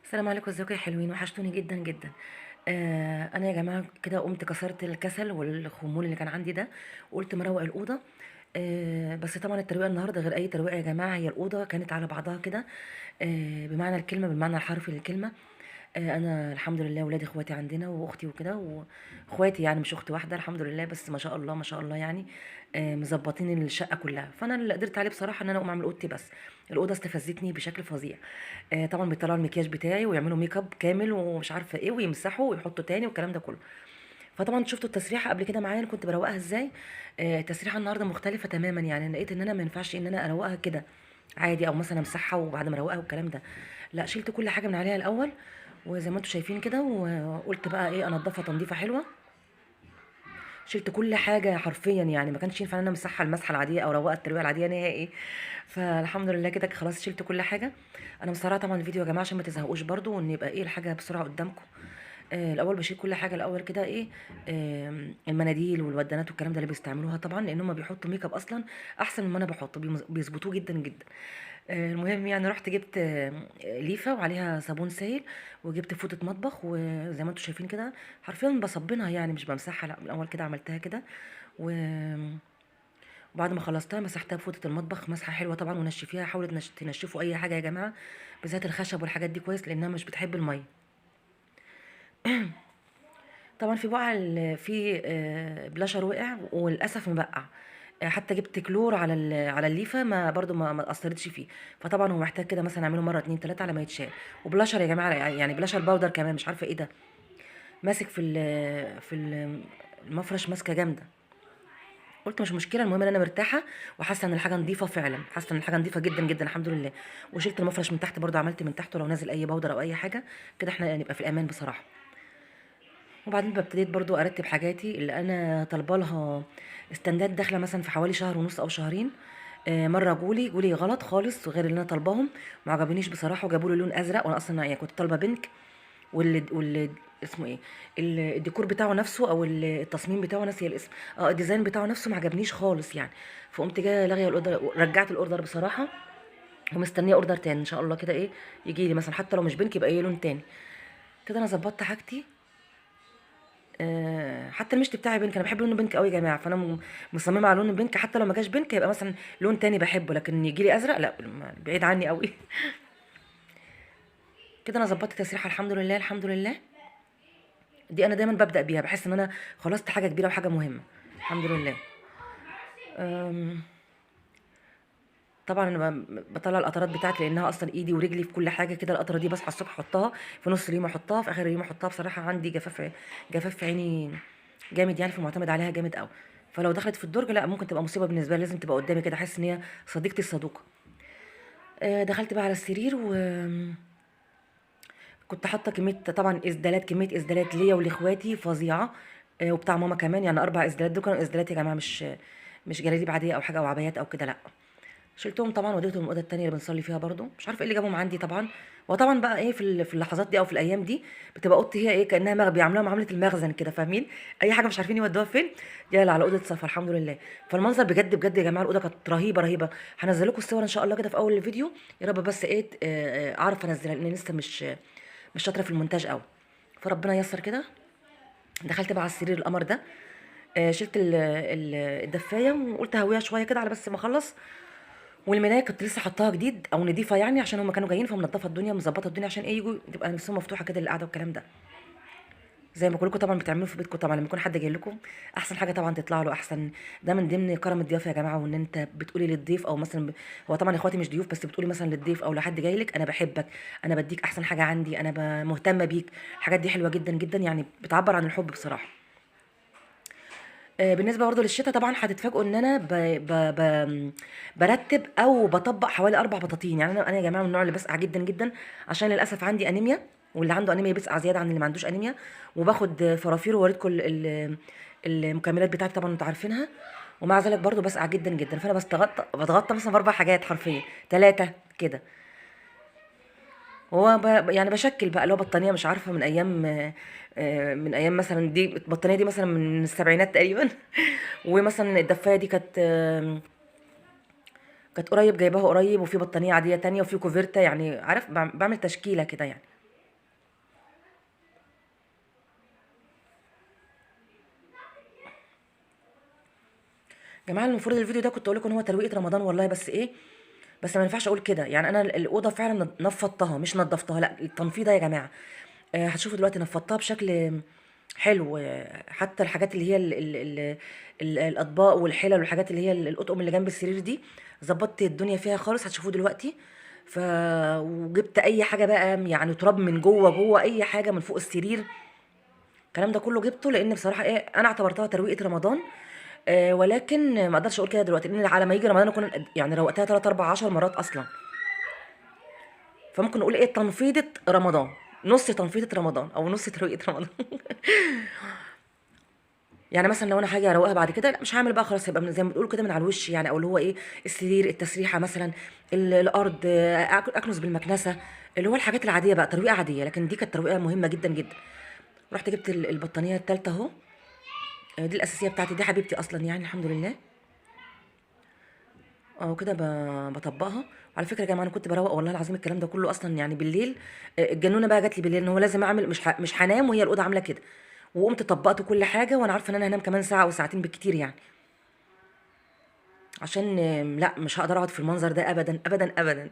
السلام عليكم، ازيكم يا حلوين؟ وحشتوني جدا جدا. انا يا جماعه كده قمت كسرت الكسل والخمول اللي كان عندي ده، وقلت مروق الاوضه. بس طبعا الترويقه النهارده غير اي ترويقه يا جماعه، هي الاوضه كانت على بعضها كده. بمعنى الكلمه، بالمعنى الحرفي للكلمه. انا الحمد لله ولادي اخواتي عندنا واختي وكده، واخواتي يعني مش اخت واحده الحمد لله، بس ما شاء الله ما شاء الله يعني. مظبطين الشقه كلها، فانا اللي قدرت عليه بصراحه ان انا اقوم اعمل اوضتي بس. الاوضه استفزتني بشكل فظيع. طبعا بيطلعوا المكياج بتاعي ويعملوا ميك اب كامل ومش عارفه ايه، ويمسحوا ويحطوا تاني والكلام ده كله. فطبعا شفتوا التسريحه قبل كده معايا، انا كنت بروقها ازاي. التسريحه النهارده مختلفه تماما، يعني أنا لقيت ان انا ما ينفعش ان انا اروقها كده عادي، او مثلا امسحها وبعد ما اروقها والكلام ده. لا، شلت كل حاجه من عليها الاول، وزي ما انتم شايفين كده، وقلت بقى ايه انضفها تنظيفه حلوه. شلت كل حاجه حرفيا، يعني ما كانش ينفع ان انا امسحها المسحه العاديه او اروقها الترويقه العاديه نهائي. فالحمد لله كده خلاص شلت كل حاجه. انا مسرعه طبعا الفيديو يا جماعه عشان ما تزهقوش برضو، وان يبقى ايه الحاجه بسرعه قدامكم. الاول بشيل كل حاجه الاول كده ايه. المناديل والودانات والكلام ده اللي بيستعملوها طبعا، لان هم بيحطوا ميك اب اصلا احسن مما انا بحطه، بيظبطوه جدا جدا. المهم يعني رحت جبت ليفه وعليها صابون سائل، وجبت فوطه مطبخ، وزي ما انتم شايفين كده حرفيا بصبنها، يعني مش بمسحها، لا من الاول كده عملتها كده. و- وبعد ما خلصتها مسحتها بفوطه المطبخ مسحه حلوه طبعا، ونشفيها، حاولوا تنشفوا اي حاجه يا جماعه، بالذات الخشب والحاجات دي كويس لانها مش بتحب الميه. طبعا في بقع في بلاشر وقع وللاسف مبقع. حتى جبت كلور على على الليفه، ما برضو ما اثرتش فيه. فطبعا هو محتاج كده مثلا اعمله مره اتنين تلاته على ما يتشال. وبلاشر يا جماعه، يعني بلاشر باودر كمان، مش عارفه ايه ده. ماسك المفرش ماسكه جامده. قلت مش مشكله، المهم ان انا مرتاحه وحاسه ان الحاجه نظيفه فعلا، حاسه ان الحاجه نظيفه جدا جدا الحمد لله. وشلت المفرش من تحت برضو، عملت من تحته لو نازل اي باودر او اي حاجه، كده احنا نبقى في الامان بصراحه. وبعدين ابتديت برضو ارتب حاجاتي اللي انا طالبه لها. استندات داخله مثلا في حوالي شهر ونص او شهرين. مره جولي غلط خالص غير اللي انا طالباهم. ما عجبنيش بصراحه، وجابوا لي لون ازرق، وانا اصلا يعني كنت طالبه بينك. واللي اسمه ايه، الديكور بتاعه نفسه او التصميم بتاعه، ناسي الاسم. الديزاين بتاعه نفسه ما عجبنيش خالص يعني. فقمت جايه لاغيه الاوردر، رجعت الاوردر بصراحه. ومستنيه اوردر تاني ان شاء الله كده ايه، يجي لي مثلا حتى لو مش بينك يبقى ايه لون تاني. كده انا ظبطت حاجتي. حتى المشط بتاعي بينك، انا بحب لون البينك قوي يا جماعه، فانا مصممه على لون البينك، حتى لو ما جاش بينك يبقى مثلا لون تاني بحبه، لكن يجي لي ازرق لا، بعيد عني قوي. كده انا ظبطت تسريحه الحمد لله الحمد لله. دي انا دايما ببدا بيها، بحس ان انا خلصت حاجه كبيره وحاجه مهمه الحمد لله. أم، طبعا انا بطلع القطرات بتاعتي لانها اصلا ايدي ورجلي في كل حاجه كده. القطره دي بصحى الصبح احطها، في نص اليوم احطها، في اخر اليوم احطها. بصراحه عندي جفاف في عيني جامد يعني، فمعتمد عليها جامد قوي. فلو دخلت في الدرج لا ممكن تبقى مصيبه بالنسبه لي، لازم تبقى قدامي كده، احس ان هي صديقتي الصدوقه. دخلت بقى على السرير، وكنت حاطه كميه طبعا اسدالات، كميه اسدالات ليا ولاخواتي فظيعه. وبتاع ماما كمان، يعني 4 اسدالات. دول كانوا اسدالات يا جماعه، مش جلاليب عاديه او حاجه او عبايات او كده لا. شلتهم طبعا وديتهم الاوضه التانيه اللي بنصلي فيها برضو، مش عارفه ايه اللي جابهم عندي طبعا. وطبعا بقى ايه في اللحظات دي او في الايام دي بتبقى اوضتي هي ايه كانها بيعملوها معامله المخزن كده، فاهمين؟ اي حاجه مش عارفين يودوها فين، يلا على اوضه صفا الحمد لله. فالمنظر بجد بجد يا جماعه، الاوضه كانت رهيبه رهيبه. هنزل لكم الصور ان شاء الله كده في اول الفيديو. يا رب بس ايه اعرف انزلها، لان لسه مش شاطره في المونتاج قوي. فربنا ييسر كده. دخلت بقى على السرير القمر ده. شلت الدفايه وقلت هويها شويه كده على بس ما اخلص. والملايه كنت لسه حطاها جديد او نضيفه يعني، عشان هم كانوا جايين، فمنضفه الدنيا مظبطه الدنيا عشان ايه يجوا تبقى نفسهم مفتوحه كده للقعده والكلام ده. زي ما كلكم طبعا بتعملوا في بيتكم، طبعا لما يكون حد جاي لكم احسن حاجه طبعا تطلع له احسن. ده من ضمن كرم الضيافه يا جماعه، وان انت بتقولي للضيف او مثلا هو طبعا اخواتي مش ضيوف، بس بتقولي مثلا للضيف او لحد جاي لك انا بحبك، انا بديك احسن حاجه عندي، انا مهتمه بيك. الحاجات دي حلوه جدا جدا يعني، بتعبر عن الحب بصراحه. بالنسبه برضه للشتاء طبعا هتتفاجئوا ان انا برتب او بطبق حوالي 4 بطاطين. يعني انا يا جماعه من النوع اللي بسقع جدا جدا، عشان للاسف عندي انيميا. واللي عنده انيميا بيسقع زياده عن اللي ما عندوش انيميا. وباخد فرافير، ووريتكم المكملات بتاعتي طبعا انتوا عارفينها. ومع ذلك برضه بسقع جدا جدا، فانا بتغطى مثلا ب4 حاجات حرفيا، 3 كده. هو يعني بشكل بقى اللي هو بطانيه، مش عارفه من ايام من ايام مثلا، دي البطانيه دي مثلا من السبعينات تقريبا. ومثلا الدفايه دي كانت قريب جايباها قريب، وفي بطانيه عاديه تانية، وفي كوفرتا، يعني عارف بعمل تشكيله كده يعني. جماعه المفروض الفيديو ده كنت اقول لكم ان هو ترويقه رمضان والله، بس ايه، بس ما ينفعش اقول كده يعني. انا الاوضه فعلا نفضتها مش نضفتها، لا التنفيضه يا جماعه. هتشوفوا دلوقتي نفضتها بشكل حلو. حتى الحاجات اللي هي الاطباق والحلل والحاجات اللي هي الاطقم اللي جنب السرير دي، ظبطت الدنيا فيها خالص، هتشوفوه دلوقتي. ف وجبت اي حاجه بقى يعني تراب من جوه اي حاجه من فوق السرير، الكلام ده كله جبته، لان بصراحه ايه انا اعتبرتها ترويقه رمضان. ولكن ما اقدرش اقول كده دلوقتي، لان على ما يجي رمضان اكون يعني روقتها 3 4 10 مرات اصلا. فممكن نقول ايه تنفيضه رمضان، نص تنفيضه رمضان او نص ترويقه رمضان. يعني مثلا لو انا هاجي اروقها بعد كده، لا مش هعمل بقى خلاص، هيبقى زي ما بتقولوا كده من على الوش يعني، او اللي هو ايه السرير التسريحه مثلا، الارض، اكنس بالمكنسه، اللي هو الحاجات العاديه بقى، ترويقه عاديه. لكن دي كانت ترويقه مهمه جدا جدا. رحت جبت البطانيه الثالثه اهو. دي الاساسيه بتاعتي، دي حبيبتي اصلا يعني الحمد لله. اه كده بطبقها. وعلى فكره يا جماعه انا كنت بروق والله العظيم الكلام ده كله اصلا يعني بالليل. الجنونه بقى جات لي بالليل ان هو لازم اعمل، مش هنام وهي الاوضه عامله كده. وقمت طبقت كل حاجه وانا عارفه ان انا هنام كمان ساعه او ساعتين بالكتير يعني. عشان لا مش هقدر اقعد في المنظر ده ابدا ابدا ابدا.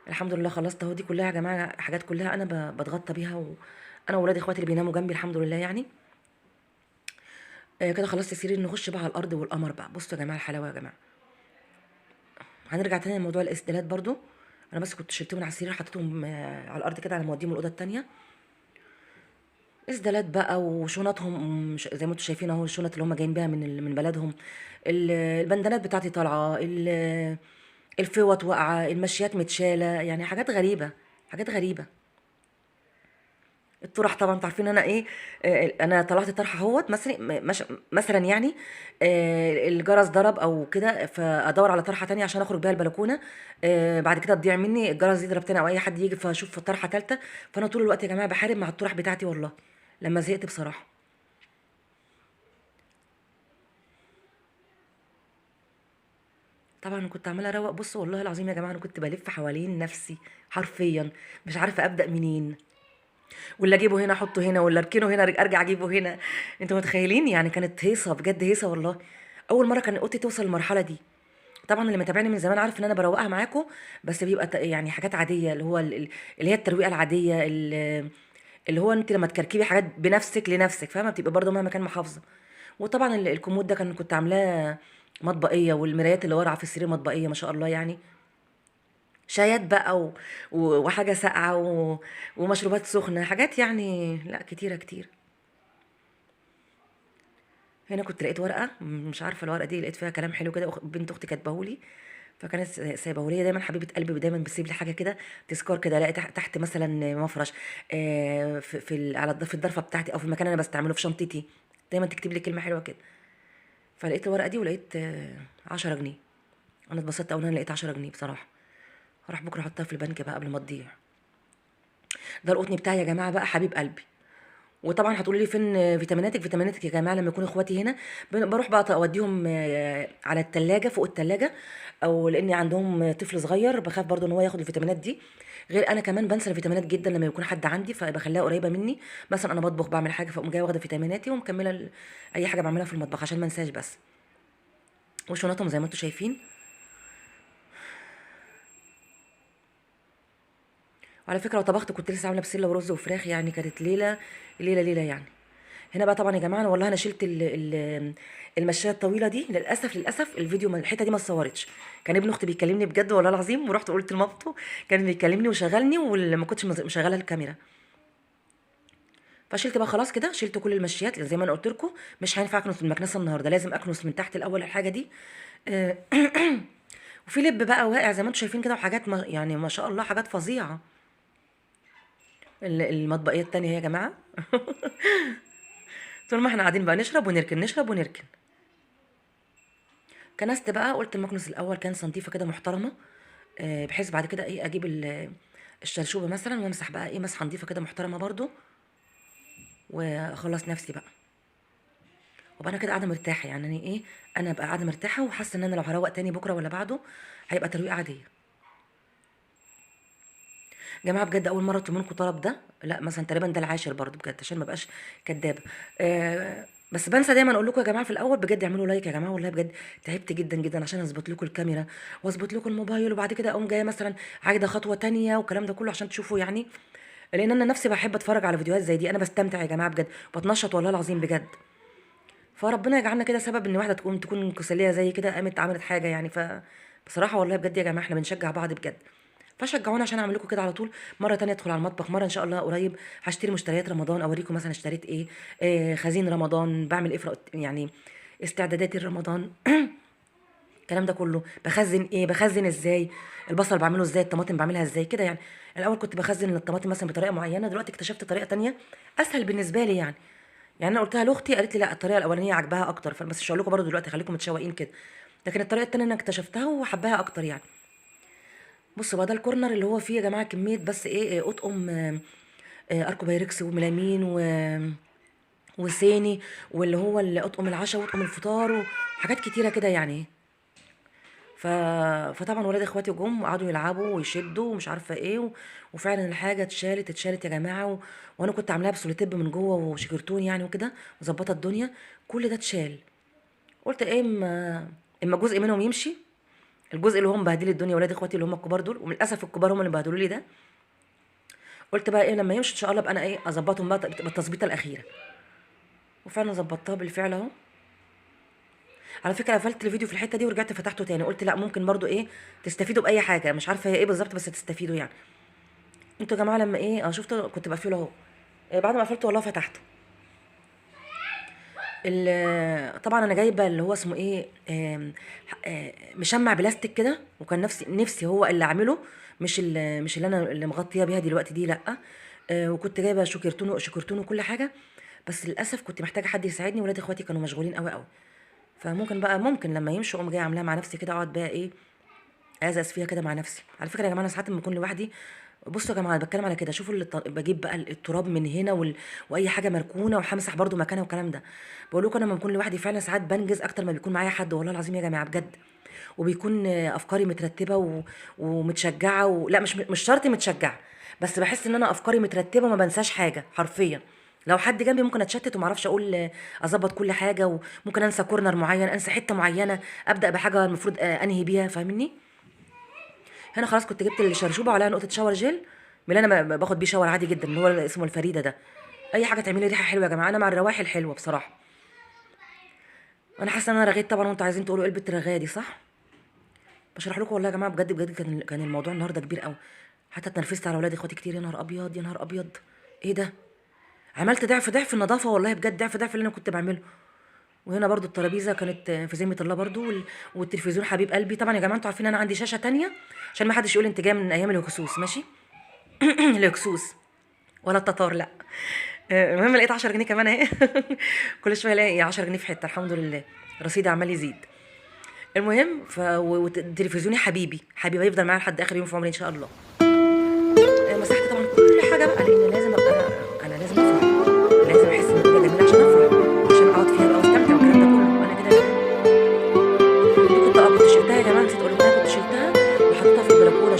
الحمد لله خلصت اهو. دي كلها يا جماعه حاجات كلها انا بتغطى بيها، وانا واولاد اخواتي اللي بيناموا جنبي الحمد لله يعني. كده خلصت السرير، نخش بقى على الارض والقمر بقى. بصوا يا جماعه الحلاوه يا جماعه. هنرجع تاني لموضوع الاسدالات برضو. انا بس كنت شلتهم من على السرير، حطيتهم على الارض كده على موديهم الاوضه التانيه. اسدالات بقى وشنطهم، زي ما انتم شايفين اهو، الشنط اللي هم جايين بيها من بلدهم. البندانات بتاعتي طالعه، الفوط واقعه، المشيات متشاله، يعني حاجات غريبه، حاجات غريبه. الطرح طبعا انتوا عارفين انا ايه. انا طلعت طرحه اهوت مثلا، مثلا يعني الجرس ضرب او كده، فادور على طرحه تانية عشان اخرج بيها البلكونه. بعد كده تضيع مني، الجرس يضرب تاني او اي حد يجي فاشوف طرحه تالتة. فانا طول الوقت يا جماعه بحارب مع الطرح بتاعتي والله، لما زهقت بصراحه. طبعا كنت عماله اروق. بص والله العظيم يا جماعه انا كنت بلف حوالين نفسي حرفيا، مش عارفه ابدا منين، ولا اجيبه هنا احطه هنا، ولا اركنه هنا ارجع اجيبه هنا. انتوا متخيلين يعني؟ كانت هيصه بجد، هيصه والله. اول مره كان اوضتي توصل للمرحله دي. طبعا اللي متابعني من زمان عارف ان انا بروقها معاكم، بس بيبقى يعني حاجات عاديه، اللي هو اللي هي الترويقه العاديه، اللي هو انت لما تكركبي حاجات بنفسك لنفسك، فاهمه؟ بتبقى برضه مهما كان محافظه. وطبعا الكومود ده كنت عاملاه مطبقيه، والمرايات اللي ورا في السرير مطبقيه ما شاء الله يعني. شايات بقى وحاجه ساقعه ومشروبات سخنه، حاجات يعني لا كتيره كتير. هنا كنت لقيت ورقه، مش عارفه الورقه دي لقيت فيها كلام حلو كده، بنت اختي كاتباهولي. فكانت سايبه لي دايما، حبيبه قلبي دايما بتسيب لي حاجه كده، تذكار كده، الاقي تحت مثلا مفرش، في الضرفه بتاعتي او في المكان اللي انا بستعمله في شنطتي، دايما تكتب لي كلمه حلوه كده. فلقيت الورقه دي ولقيت 10 جنيه. انا اتبسطت قوي ان انا لقيت 10 جنيه بصراحه. هروح بكره احطها في البنك بقى قبل ما تضيع. ده القطن بتاعي يا جماعه بقى حبيب قلبي. وطبعا هتقولي لي فين فيتاميناتك؟ فيتاميناتك يا جماعه لما يكون اخواتي هنا، بروح بقى اوديهم على التلاجة، فوق التلاجة، او لاني عندهم طفل صغير بخاف برضو ان هو ياخد الفيتامينات دي. غير انا كمان بنسى الفيتامينات جدا لما يكون حد عندي، فبخليها قريبه مني. مثلا انا بطبخ بعمل حاجه، فاقوم جايه واخده فيتاميناتي ومكمله اي حاجه بعملها في المطبخ عشان ما انساش بس. وشنطهم زي ما انتم شايفين. وعلى فكره لو طبخت كنت لسه عامله بسله ورز وفراخ، يعني كانت ليله ليله ليله يعني. هنا بقى طبعا يا جماعه، أنا والله انا شلت المشايه الطويله دي، للاسف للاسف الفيديو الحته دي ما اتصورتش. كان ابن اختي بيكلمني بجد والله العظيم، ورحت قلت لمامته، كان بيكلمني وشغلني وما كنتش مشغله الكاميرا. فشلت بقى خلاص كده، شلت كل المشيات زي ما انا قلت لكم. مش هينفع اكنس المكنسه النهارده، لازم اكنس من تحت الاول الحاجه دي. آه، وفي لب بقى واقع زي ما انتم شايفين كده، وحاجات ما يعني ما شاء الله حاجات فظيعه. المطبقيه التانيه يا جماعه. طول ما احنا قاعدين بقى نشرب ونركن، نشرب ونركن. كنست بقى، قلت المكنس الاول كان سنتيفه كده محترمه، بحيث بعد كده ايه اجيب الشرشوبه مثلا وامسح بقى ايه مسحه نظيفه كده محترمه برضو، واخلص نفسي بقى. وابقى انا كده قاعده مرتاحه يعني، انا ايه، انا ابقى قاعده مرتاحه وحاسه ان انا لو هروق تاني بكره ولا بعده هيبقى ترويقه عاديه. جماعه بجد اول مره اطلب منكم طلب ده، لا مثلا تقريبا ده العاشر برضو بجد عشان ما بقاش كدابه. بس بنسى دايما اقول لكم يا جماعه في الاول بجد اعملوا لايك يا جماعه، والله بجد تعبت جدا جدا عشان اظبط لكم الكاميرا واظبط لكم الموبايل، وبعد كده اقوم جايه مثلا عايده خطوه تانية والكلام ده كله عشان تشوفوا يعني. لان انا نفسي بحب اتفرج على فيديوهات زي دي، انا بستمتع يا جماعه بجد، بتنشط والله العظيم بجد. فربنا يجعلنا كده سبب ان واحده تكون كسليه زي كده قامت عملت حاجه يعني. بصراحه والله بجد يا جماعه احنا بنشجع بعض بجد. فشجعوني عشان اعمل لكم كده على طول. مره تانية ادخل على المطبخ، مره ان شاء الله قريب هشتري مشتريات رمضان اوريكم مثلا اشتريت ايه. خزين رمضان بعمل ايه يعني استعداداتي لرمضان. الكلام ده كله بخزن ايه، بخزن ازاي، البصل بعمله ازاي، الطماطم بعملها ازاي كده يعني. الاول كنت بخزن الطماطم مثلا بطريقه معينه، دلوقتي اكتشفت طريقه تانية اسهل بالنسبه لي يعني. يعني انا قلتها لاختي قالت لي لا الطريقه الاولانيه عجبها اكتر، بس مش هقول لكم برضه دلوقتي خليكم متشوقين كده. لكن الطريقه التانية انا اكتشفتها وحباها اكتر يعني. بصوا بقى ده الكورنر اللي هو فيه يا جماعه كميه بس ايه اطقم اركو بايركس وميلامين وصيني، واللي هو اطقم العشاء واطقم الفطار وحاجات كتيره كده يعني. ف... فطبعا ولاد اخواتي جم وقعدوا يلعبوا ويشدوا ومش عارفه ايه وفعلا الحاجه اتشالت يا جماعه وانا كنت عاملاها بسوليتيب من جوه وشكرتون يعني وكده وظبطت الدنيا. كل ده اتشال. قلت ايه اما جزء منهم يمشي، الجزء اللي هم مبهدلين الدنيا ولاد اخواتي اللي هم الكبار دول، وللاسف الكبار هم اللي بهدلوا لي ده. قلت بقى ايه لما يمشي ان شاء الله ابقى انا ايه اظبطهم بقى بالتظبيطه الاخيره. وفعلا ظبطتها بالفعل اهو. على فكره قفلت الفيديو في الحته دي ورجعت فتحته تاني، قلت لا ممكن برضو ايه تستفيدوا باي حاجه، مش عارفه هي ايه بالظبط بس تستفيدوا يعني. انتوا يا جماعه لما ايه شفتوا كنت بقفله اهو. بعد ما قفلته والله فتحته. طبعا انا جايبه اللي هو اسمه ايه مشمع بلاستيك كده، وكان نفسي هو اللي اعمله، مش اللي انا اللي مغطيه بيها دلوقتي دي لا. وكنت جايبه شكرتون وكل حاجه. بس للاسف كنت محتاجه حد يساعدني، ولاد اخواتي كانوا مشغولين قوي قوي. فممكن بقى ممكن لما يمشوا اقوم جايه عاملاها مع نفسي كده، اقعد بقى ايه ازقز فيها كده مع نفسي. على فكره يا جماعه انا ساعات لما بكون لوحدي، بصوا يا جماعه أنا بتكلم على كده، شوفوا بجيب بقى التراب من هنا واي حاجه مركونه وهمسح برضو مكانها والكلام ده. بقول لكم انا لما بكون لوحدي فعلا ساعات بنجز اكتر ما بيكون معايا حد، والله العظيم يا جماعه بجد. وبيكون افكاري مترتبه ومتشجعه لا مش شرط متشجعه، بس بحس ان انا افكاري مترتبه وما بنساش حاجه حرفيا. لو حد جنبي ممكن اتشتت وما اعرفش اقول اظبط كل حاجه، وممكن انسى كورنر معين، انسى حته معينه، ابدا بحاجه المفروض انهي بيها، فاهمني. هنا خلاص كنت جبت الشرشوبه وعليها نقطه شاور جل من اللي انا باخد بيه شاور عادي جدا اللي هو اسمه الفريده ده. اي حاجه تعملي ريحه حلوه يا جماعه، انا مع الروايح الحلوه بصراحه. انا حاسه ان انا رغيت طبعا، وانتوا عايزين تقولوا ايه البت الرغايه دي صح. بشرح لكم والله يا جماعه بجد بجد كان الموضوع النهارده كبير قوي. حتى اتنرفزت على اولاد اخواتي كتير، يا نهار ابيض يا نهار ابيض. ايه ده، عملت ضعف النظافه والله بجد، ضعف اللي انا كنت بعمله. وهنا برضو الترابيزه كانت في ذمه الله برضو والتلفزيون حبيب قلبي. طبعا يا جماعه انتوا عارفين انا عندي شاشه تانية عشان ما حدش يقول انت جايه من ايام الهكسوس ماشي. الهكسوس ولا التتار لا. المهم لقيت 10 جنيه كمان اهي. كل شويه الاقي 10 جنيه في حته، الحمد لله رصيدي عمال يزيد. المهم وتلفزيوني حبيبي هيفضل معايا لحد اخر يوم في عمري ان شاء الله. مسحت طبعا كل حاجه بقى لان لازم ابقى انا لازم افرح، لازم احس ان الدنيا جميله عشان افرح، عشان اقعد فيها بقى واستمتع والكلام ده كله. انا كده دي كنت شلتها يا جماعه، نسيت اقول لكم انا كنت شلتها وحطيتها في البلكونه